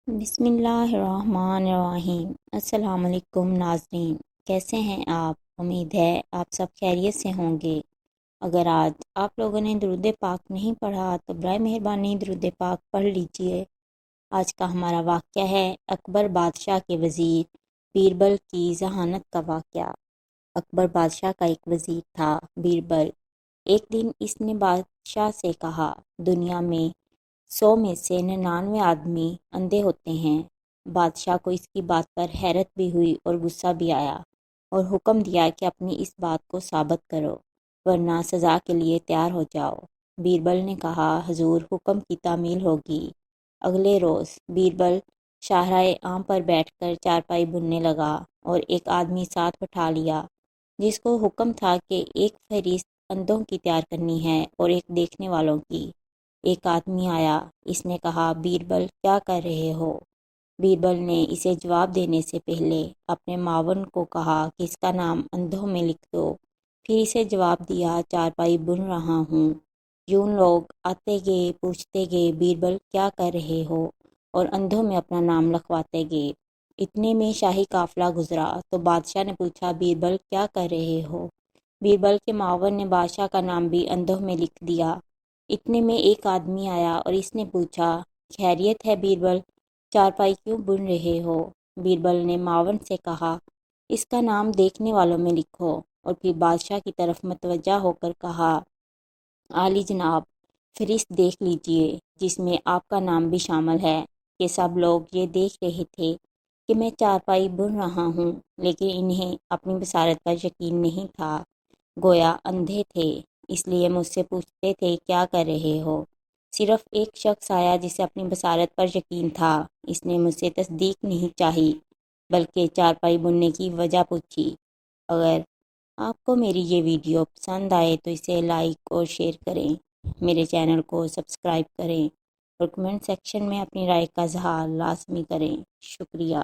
بسم اللہ الرحمن الرحیم۔ السلام علیکم ناظرین، کیسے ہیں آپ؟ امید ہے آپ سب خیریت سے ہوں گے۔ اگر آج آپ لوگوں نے درود پاک نہیں پڑھا تو برائے مہربانی درود پاک پڑھ لیجئے۔ آج کا ہمارا واقعہ ہے اکبر بادشاہ کے وزیر بیربل کی ذہانت کا واقعہ۔ اکبر بادشاہ کا ایک وزیر تھا، بیربل۔ ایک دن اس نے بادشاہ سے کہا، دنیا میں 100 میں سے 99 آدمی اندھے ہوتے ہیں۔ بادشاہ کو اس کی بات پر حیرت بھی ہوئی اور غصہ بھی آیا، اور حکم دیا کہ اپنی اس بات کو ثابت کرو، ورنہ سزا کے لیے تیار ہو جاؤ۔ بیربل نے کہا، حضور، حکم کی تعمیل ہوگی۔ اگلے روز بیربل شاہراہ عام پر بیٹھ کر چارپائی بننے لگا، اور ایک آدمی ساتھ بٹھا لیا جس کو حکم تھا کہ ایک فہرست اندھوں کی تیار کرنی ہے اور ایک دیکھنے والوں کی۔ ایک آدمی آیا، اس نے کہا، بیربل کیا کر رہے ہو؟ بیربل نے اسے جواب دینے سے پہلے اپنے معاون کو کہا کہ اس کا نام اندھوں میں لکھ دو، پھر اسے جواب دیا، چارپائی بن رہا ہوں۔ یوں لوگ آتے گئے، پوچھتے گئے، بیربل کیا کر رہے ہو، اور اندھوں میں اپنا نام لکھواتے گئے۔ اتنے میں شاہی قافلہ گزرا تو بادشاہ نے پوچھا، بیربل کیا کر رہے ہو؟ بیربل کے معاون نے بادشاہ کا نام بھی اندھوں میں لکھ دیا۔ اتنے میں ایک آدمی آیا اور اس نے پوچھا، خیریت ہے بیربل، چارپائی کیوں بن رہے ہو؟ بیربل نے معاون سے کہا، اس کا نام دیکھنے والوں میں لکھو، اور پھر بادشاہ کی طرف متوجہ ہو کر کہا، عالی جناب، فہرست دیکھ لیجئے جس میں آپ کا نام بھی شامل ہے۔ کہ سب لوگ یہ دیکھ رہے تھے کہ میں چارپائی بن رہا ہوں، لیکن انہیں اپنی بصارت پر یقین نہیں تھا، گویا اندھے تھے، اس لیے مجھ سے پوچھتے تھے کیا کر رہے ہو۔ صرف ایک شخص آیا جسے اپنی بصارت پر یقین تھا، اس نے مجھ سے تصدیق نہیں چاہی، بلکہ چارپائی بننے کی وجہ پوچھی۔ اگر آپ کو میری یہ ویڈیو پسند آئے تو اسے لائک اور شیئر کریں، میرے چینل کو سبسکرائب کریں، اور کمنٹ سیکشن میں اپنی رائے کا اظہار لازمی کریں۔ شکریہ۔